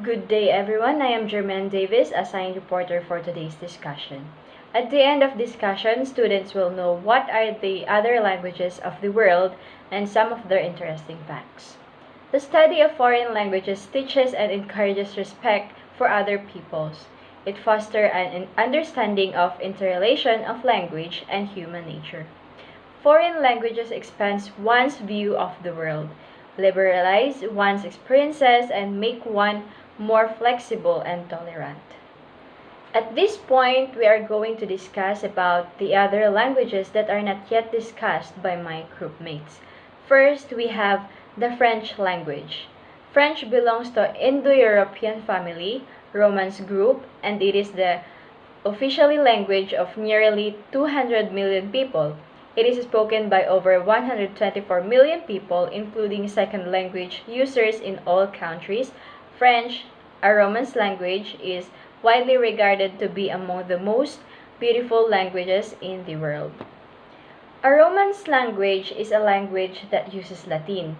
Good day, everyone. I am Jermaine Davis, assigned reporter for today's discussion. At the end of discussion, students will know what are the other languages of the world and some of their interesting facts. The study of foreign languages teaches and encourages respect for other peoples. It fosters an understanding of interrelation of language and human nature. Foreign languages expands one's view of the world, liberalize one's experiences, and make one more flexible and tolerant. At this point, we are going to discuss about the other languages that are not yet discussed by my groupmates. First, we have the French language. French belongs to Indo-European family, Romance group, and it is the officially language of nearly 200 million people. It is spoken by over 124 million people, including second language users in all countries. French, a Romance language, is widely regarded to be among the most beautiful languages in the world. A Romance language is a language that uses Latin,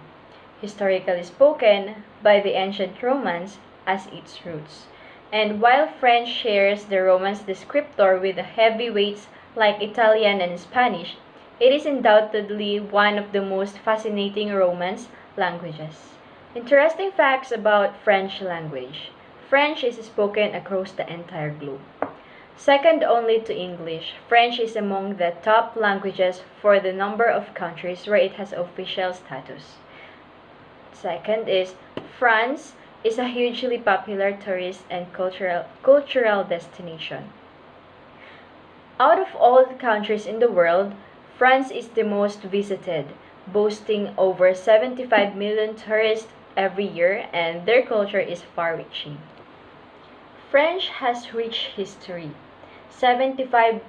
historically spoken by the ancient Romans, as its roots. And while French shares the Romance descriptor with the heavyweights like Italian and Spanish, it is undoubtedly one of the most fascinating Romance languages. Interesting facts about French language. French is spoken across the entire globe. Second only to English, French is among the top languages for the number of countries where it has official status. Second is France is a hugely popular tourist and cultural destination. Out of all the countries in the world, France is the most visited, boasting over 75 million tourists every year, and their culture is far-reaching. French has rich history. 75%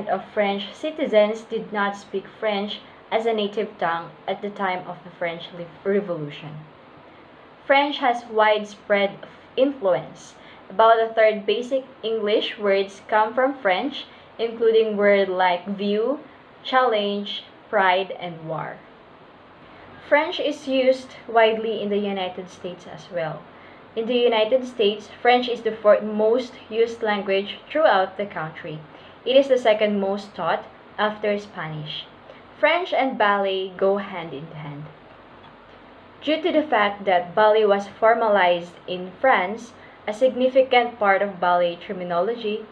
of French citizens did not speak French as a native tongue at the time of the French Revolution. French has widespread influence. About a third basic English words come from French, including words like view, challenge, pride, and war. French is used widely in the United States as well. In the United States, French is the fourth most used language throughout the country. It is the second most taught after Spanish. French and ballet go hand in hand. Due to the fact that ballet was formalized in France, a significant part of ballet terminology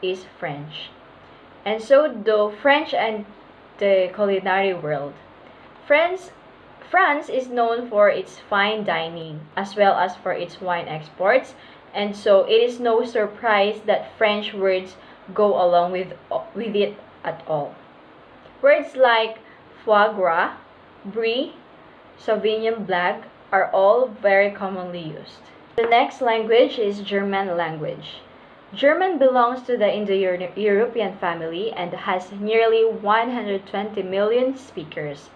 is French. And so do French and the culinary world. France is known for its fine dining as well as for its wine exports, and so it is no surprise that French words go along with it at all. Words like foie gras, brie, Sauvignon Blanc are all very commonly used. The next language is German language. German belongs to the Indo-European family and has nearly 120 million speakers.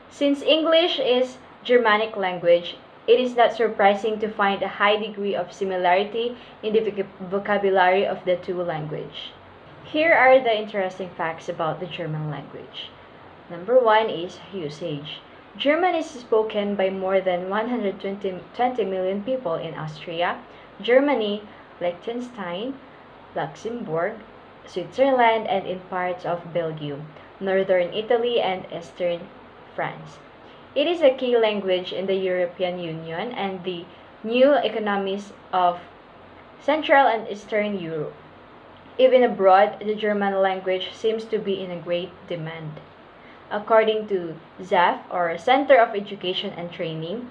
Since English is Germanic language, it is not surprising to find a high degree of similarity in the vocabulary of the two languages. Here are the interesting facts about the German language. Number 1 is usage. German is spoken by more than 120 million people in Austria, Germany, Liechtenstein, Luxembourg, Switzerland, and in parts of Belgium, northern Italy, and eastern France. It is a key language in the European Union and the new economies of Central and Eastern Europe. Even abroad, the German language seems to be in a great demand. According to ZAF, or Center of Education and Training,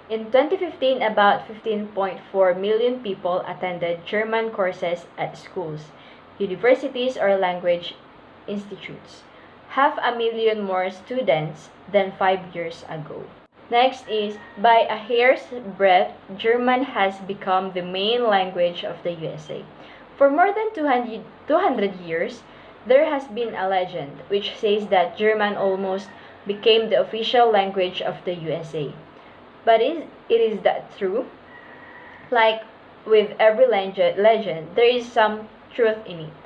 in 2015, about 15.4 million people attended German courses at schools, universities, or language institutes. 500,000 more students than 5 years ago. Next is, by a hair's breadth, German has become the main language of the USA. For more than 200 years, there has been a legend which says that German almost became the official language of the USA. But is that true? Like with every legend, there is some truth in it.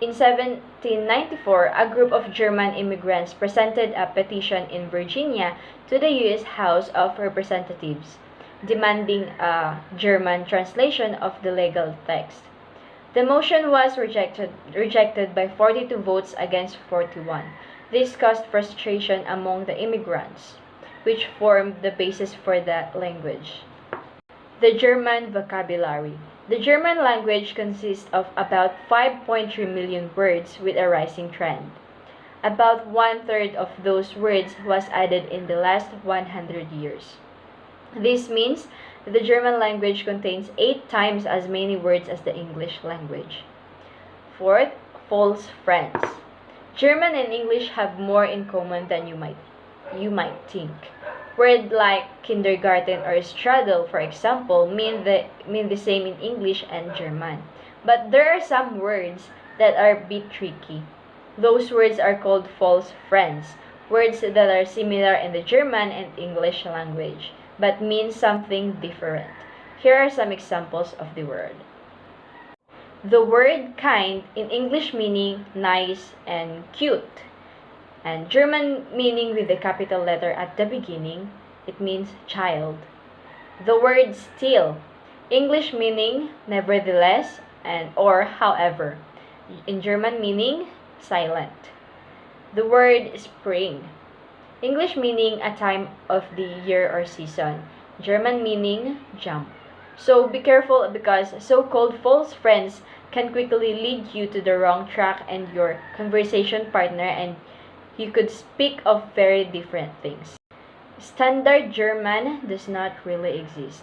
In 1794, a group of German immigrants presented a petition in Virginia to the U.S. House of Representatives, demanding a German translation of the legal text. The motion was rejected by 42 votes against 41. This caused frustration among the immigrants, which formed the basis for the language. The German vocabulary. The German language consists of about 5.3 million words with a rising trend. About one-third of those words was added in the last 100 years. This means the German language contains 8 times as many words as the English language. Fourth, false friends. German and English have more in common than you might think. Words like kindergarten or straddle, for example, mean the same in English and German. But there are some words that are a bit tricky. Those words are called false friends, words that are similar in the German and English language, but mean something different. Here are some examples of the word. The word kind in English meaning nice and cute, and German meaning with the capital letter at the beginning, it means child. The word still, English meaning nevertheless and or however, in German meaning silent. The word spring, English meaning a time of the year or season, German meaning jump. So be careful because so-called false friends can quickly lead you to the wrong track and your conversation partner, and you could speak of very different things. Standard German does not really exist.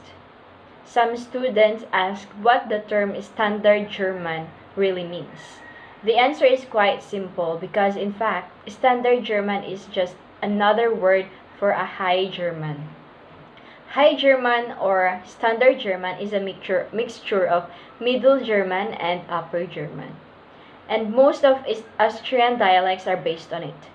Some students ask what the term Standard German really means. The answer is quite simple because in fact, Standard German is just another word for a High German. High German or Standard German is a mixture of Middle German and Upper German. And most of Austrian dialects are based on it.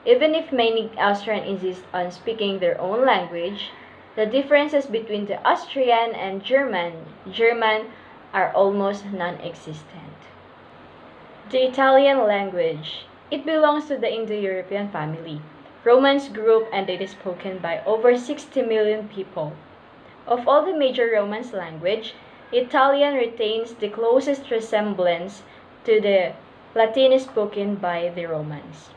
Even if many Austrians insist on speaking their own language, the differences between the Austrian and German are almost non-existent. The Italian language. It belongs to the Indo-European family, Romance group, and it is spoken by over 60 million people. Of all the major Romance language, Italian retains the closest resemblance to the Latin spoken by the Romans.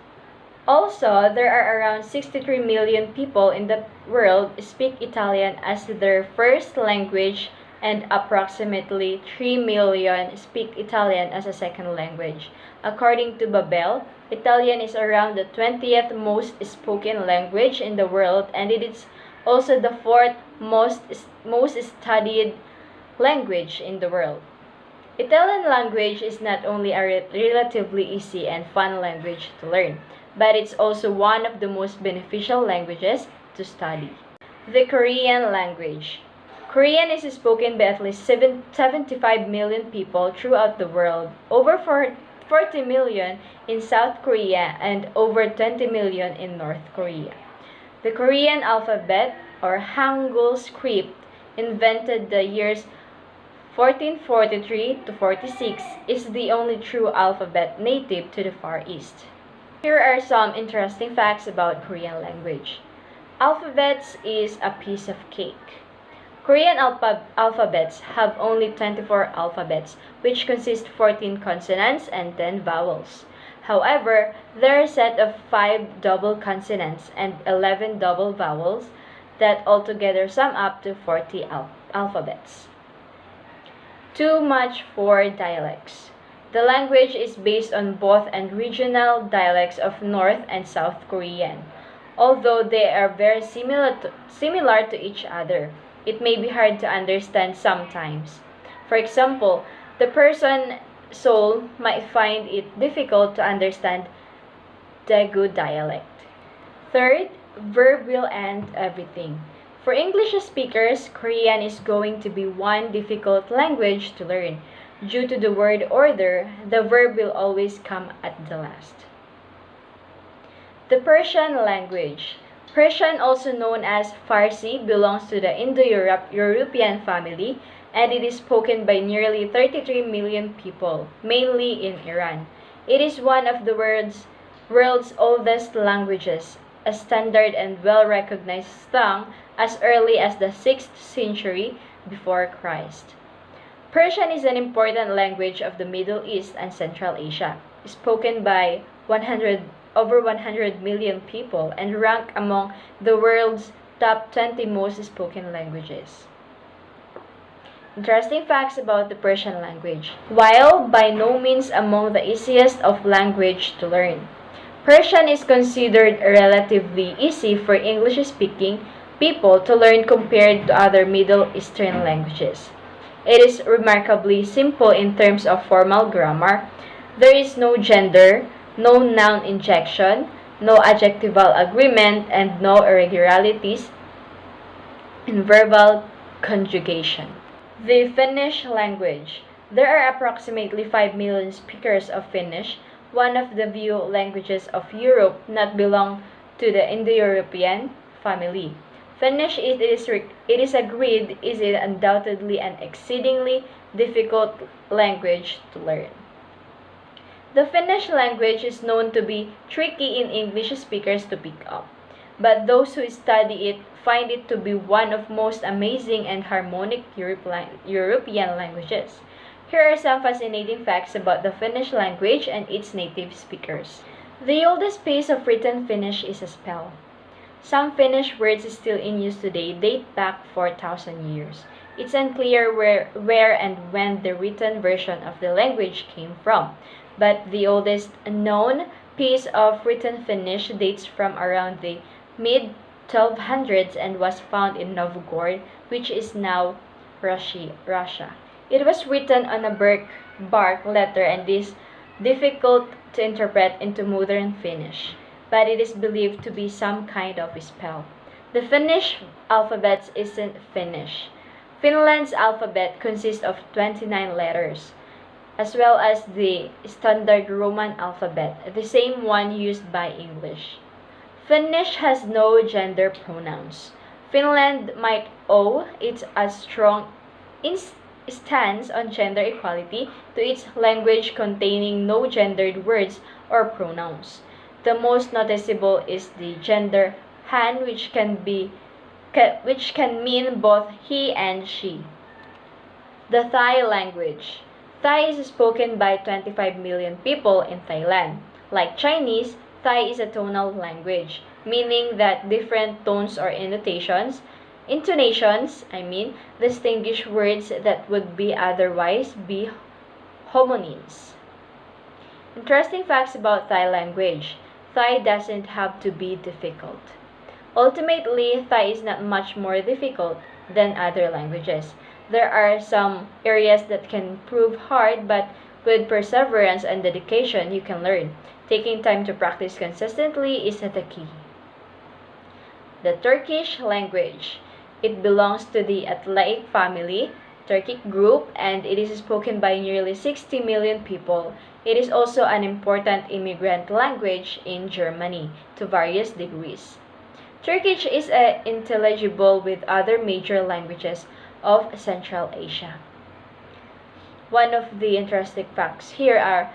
Also, there are around 63 million people in the world speak Italian as their first language, and approximately 3 million speak Italian as a second language. According to Babel, Italian is around the 20th most spoken language in the world, and it is also the 4th most studied language in the world. Italian language is not only a relatively easy and fun language to learn, but it's also one of the most beneficial languages to study. The Korean language. Korean is spoken by at least 75 million people throughout the world, over 40 million in South Korea and over 20 million in North Korea. The Korean alphabet, or Hangul script, invented the years 1443 to 46, is the only true alphabet native to the Far East. Here are some interesting facts about Korean language. Alphabets is a piece of cake. Korean alphabets have only 24 alphabets, which consist 14 consonants and 10 vowels. However, there are a set of 5 double consonants and 11 double vowels that altogether sum up to 40 alphabets. Too much for dialects. The language is based on both and regional dialects of North and South Korean. Although they are very similar to each other, it may be hard to understand sometimes. For example, the person Seoul might find it difficult to understand Daegu dialect. Third, verb will end everything. For English speakers, Korean is going to be one difficult language to learn. Due to the word order, the verb will always come at the last. The Persian language. Persian, also known as Farsi, belongs to the Indo-European family, and it is spoken by nearly 33 million people, mainly in Iran. It is one of the world's oldest languages, a standard and well-recognized tongue as early as the 6th century before Christ. Persian is an important language of the Middle East and Central Asia, spoken by over 100 million people and ranked among the world's top 20 most spoken languages. Interesting facts about the Persian language. While by no means among the easiest of language to learn, Persian is considered relatively easy for English-speaking people to learn compared to other Middle Eastern languages. It is remarkably simple in terms of formal grammar. There is no gender, no noun injection, no adjectival agreement, and no irregularities in verbal conjugation. The Finnish language. There are approximately 5 million speakers of Finnish, one of the few languages of Europe not belong to the Indo-European family. Finnish, it is agreed, is undoubtedly an exceedingly difficult language to learn. The Finnish language is known to be tricky in English speakers to pick up, but those who study it find it to be one of most amazing and harmonic European languages. Here are some fascinating facts about the Finnish language and its native speakers. The oldest piece of written Finnish is a spell. Some Finnish words still in use today date back 4,000 years. It's unclear where and when the written version of the language came from, but the oldest known piece of written Finnish dates from around the mid-1200s and was found in Novgorod, which is now Russia. It was written on a bark letter and is difficult to interpret into modern Finnish, but it is believed to be some kind of spell. The Finnish alphabet isn't Finnish. Finland's alphabet consists of 29 letters, as well as the standard Roman alphabet, the same one used by English. Finnish has no gender pronouns. Finland might owe its strong stance on gender equality to its language containing no gendered words or pronouns. The most noticeable is the gender han, which can mean both he and she. The Thai language. Thai is spoken by 25 million people in Thailand. Like Chinese, Thai is a tonal language, meaning that different tones or intonations, distinguish words that would be otherwise be homonyms. Interesting facts about Thai language. Thai doesn't have to be difficult. Ultimately, Thai is not much more difficult than other languages. There are some areas that can prove hard, but with perseverance and dedication, you can learn. Taking time to practice consistently is the key. The Turkish language. It belongs to the Atlantic family, Turkic group, and it is spoken by nearly 60 million people. It is also an important immigrant language in Germany to various degrees. Turkish is intelligible with other major languages of Central Asia. One of the interesting facts here are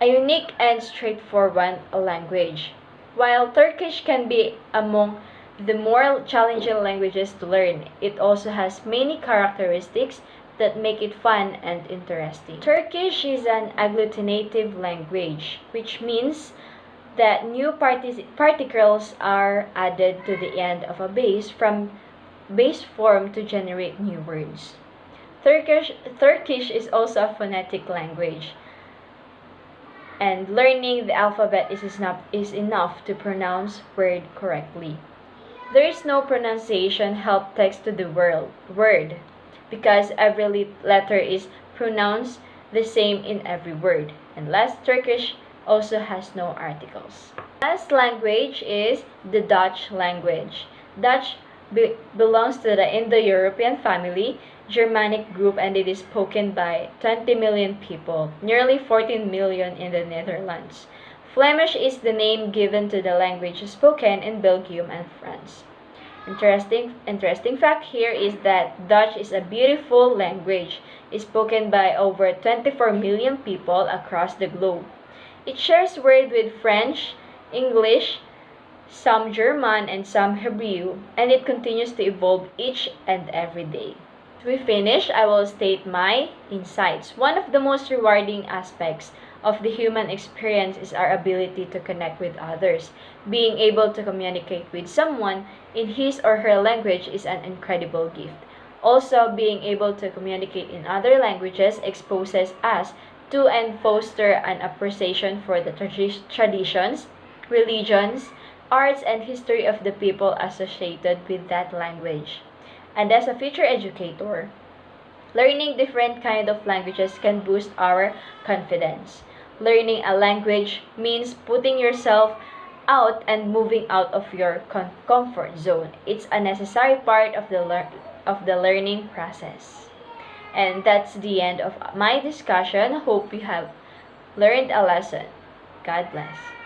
a unique and straightforward language. While Turkish can be among the more challenging languages to learn, it also has many characteristics that make it fun and interesting. Turkish is an agglutinative language, which means that new particles are added to the end of a base form to generate new words. Turkish is also a phonetic language, and learning the alphabet is enough to pronounce word correctly. There is no pronunciation help text to the word because every letter is pronounced the same in every word. And last, Turkish also has no articles. Last language is the Dutch language. Dutch belongs to the Indo-European family, Germanic group, and it is spoken by 20 million people, nearly 14 million in the Netherlands. Flemish is the name given to the language spoken in Belgium and France. Interesting fact here is that Dutch is a beautiful language spoken by over 24 million people across the globe. It shares words with French, English, some German, and some Hebrew, and it continues to evolve each and every day. As we finish, I will state my insights. One of the most rewarding aspects of the human experience is our ability to connect with others. Being able to communicate with someone in his or her language is an incredible gift. Also, being able to communicate in other languages exposes us to and foster an appreciation for the traditions, religions, arts, and history of the people associated with that language. And as a future educator, learning different kind of languages can boost our confidence. Learning a language means putting yourself out and moving out of your comfort zone. It's a necessary part of the learning process. And that's the end of my discussion. Hope you have learned a lesson. God bless.